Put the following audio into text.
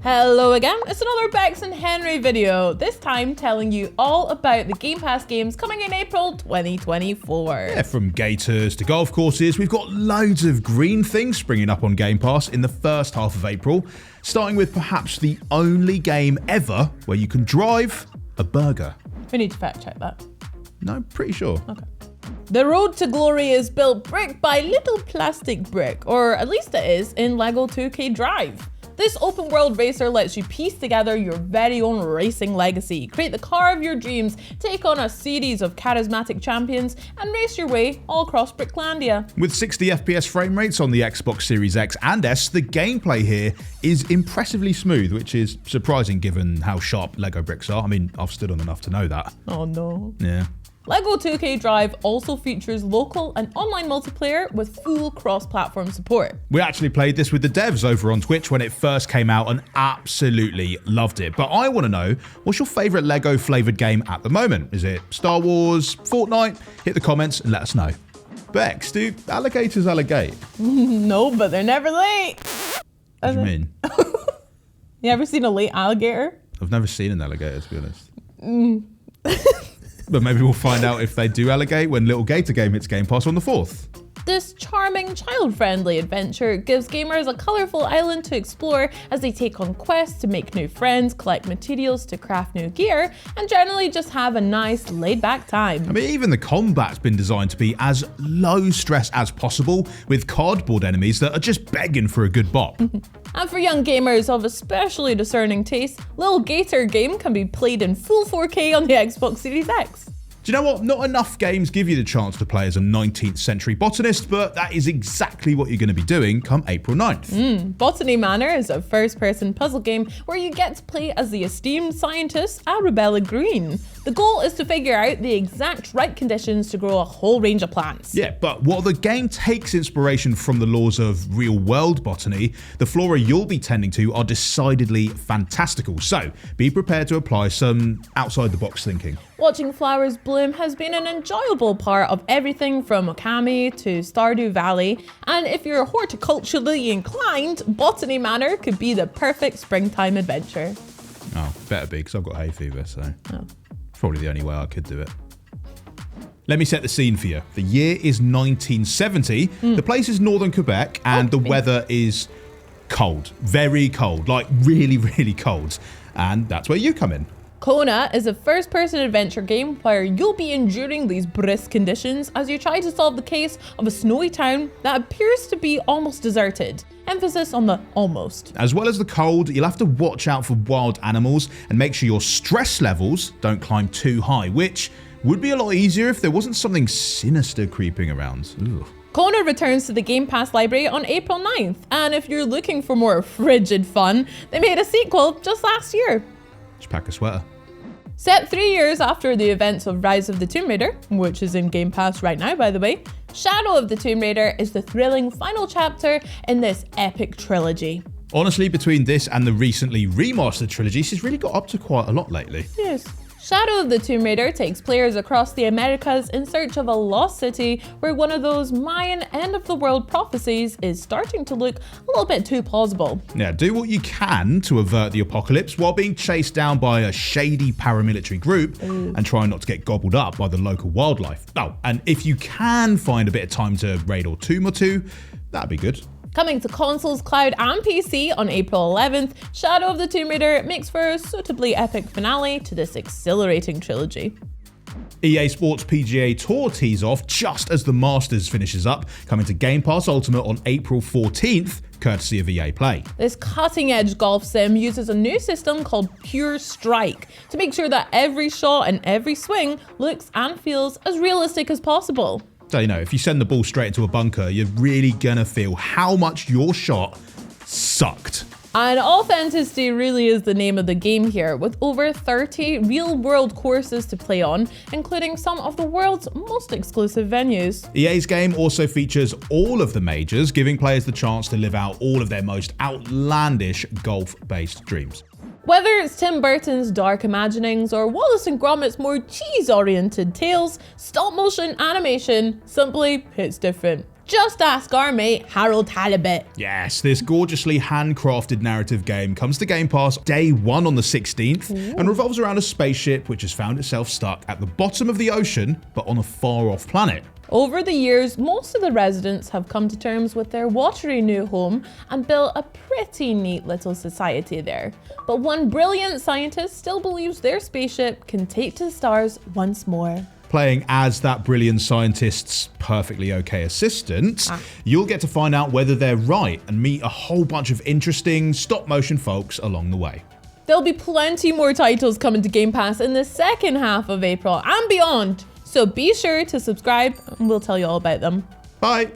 Hello again, it's another Bex and Henry video, this time telling you all about the Game Pass games coming in April 2024. Yeah, from gators to golf courses, we've got loads of green things springing up on Game Pass in the first half of April, starting with perhaps the only game ever where you can drive a burger. We need to fact check that. No, pretty sure. Okay. The road to glory is built brick by little plastic brick, or at least it is in LEGO 2K Drive. This open world racer lets you piece together your very own racing legacy, create the car of your dreams, take on a series of charismatic champions, and race your way all across Bricklandia. With 60 FPS frame rates on the Xbox Series X and S, the gameplay here is impressively smooth, which is surprising given how sharp LEGO bricks are. I mean, I've stood on enough to know that. Oh no. Yeah. LEGO 2K Drive also features local and online multiplayer with full cross-platform support. We actually played this with the devs over on Twitch when it first came out and absolutely loved it. But I want to know, what's your favourite LEGO flavoured game at the moment? Is it Star Wars, Fortnite? Hit the comments and let us know. Bex, do alligators alligate? No, but they're never late. What do you mean? You ever seen a late alligator? I've never seen an alligator, to be honest. But maybe we'll find out if they do alligate when Little Gator game hits Game Pass on the 4th. This charming, child-friendly adventure gives gamers a colourful island to explore as they take on quests to make new friends, collect materials to craft new gear, and generally just have a nice, laid-back time. I mean, even the combat's been designed to be as low stress as possible, with cardboard enemies that are just begging for a good bop. And for young gamers of especially discerning taste, Little Gator game can be played in full 4K on the Xbox Series X. Do you know what? Not enough games give you the chance to play as a 19th century botanist, but that is exactly what you're going to be doing come April 9th. Botany Manor is a first-person puzzle game where you get to play as the esteemed scientist Arabella Green. The goal is to figure out the exact right conditions to grow a whole range of plants. Yeah, but while the game takes inspiration from the laws of real-world botany, the flora you'll be tending to are decidedly fantastical, so be prepared to apply some outside-the-box thinking. Watching flowers bloom has been an enjoyable part of everything from Okami to Stardew Valley, and if you're horticulturally inclined, Botany Manor could be the perfect springtime adventure. Oh, better be, because I've got hay fever, so Oh. probably the only way I could do it. Let me set the scene for you. The year is 1970, the place is northern Quebec, and the weather is cold, very cold, like really, really cold, and that's where you come in. Kona is a first-person adventure game where you'll be enduring these brisk conditions as you try to solve the case of a snowy town that appears to be almost deserted. Emphasis on the almost. As well as the cold, you'll have to watch out for wild animals and make sure your stress levels don't climb too high, which would be a lot easier if there wasn't something sinister creeping around. Ugh. Kona returns to the Game Pass library on April 9th, and if you're looking for more frigid fun, they made a sequel just last year. Just pack a sweater. Set 3 years after the events of Rise of the Tomb Raider, which is in Game Pass right now by the way, Shadow of the Tomb Raider is the thrilling final chapter in this epic trilogy. Honestly, between this and the recently remastered trilogy, she's really got up to quite a lot lately. Yes. Shadow of the Tomb Raider takes players across the Americas in search of a lost city where one of those Mayan end-of-the-world prophecies is starting to look a little bit too plausible. Yeah, do what you can to avert the apocalypse while being chased down by a shady paramilitary group and try not to get gobbled up by the local wildlife. Oh, and if you can find a bit of time to raid or tomb or two, that'd be good. Coming to consoles, cloud and PC on April 11th, Shadow of the Tomb Raider makes for a suitably epic finale to this exhilarating trilogy. EA Sports PGA Tour tees off just as the Masters finishes up, coming to Game Pass Ultimate on April 14th, courtesy of EA Play. This cutting-edge golf sim uses a new system called Pure Strike to make sure that every shot and every swing looks and feels as realistic as possible. So, you know, if you send the ball straight into a bunker, you're really gonna feel how much your shot sucked. And authenticity really is the name of the game here, with over 30 real-world courses to play on, including some of the world's most exclusive venues. EA's game also features all of the majors, giving players the chance to live out all of their most outlandish golf-based dreams. Whether it's Tim Burton's dark imaginings or Wallace and Gromit's more cheese-oriented tales, stop-motion animation simply hits different. Just ask our mate Harold Halibut. Yes, this gorgeously handcrafted narrative game comes to Game Pass day 1 on the 16th and revolves around a spaceship which has found itself stuck at the bottom of the ocean, but on a far-off planet. Over the years, most of the residents have come to terms with their watery new home and built a pretty neat little society there. But one brilliant scientist still believes their spaceship can take to the stars once more. Playing as that brilliant scientist's perfectly okay assistant, you'll get to find out whether they're right and meet a whole bunch of interesting stop-motion folks along the way. There'll be plenty more titles coming to Game Pass in the second half of April and beyond. So be sure to subscribe and we'll tell you all about them. Bye!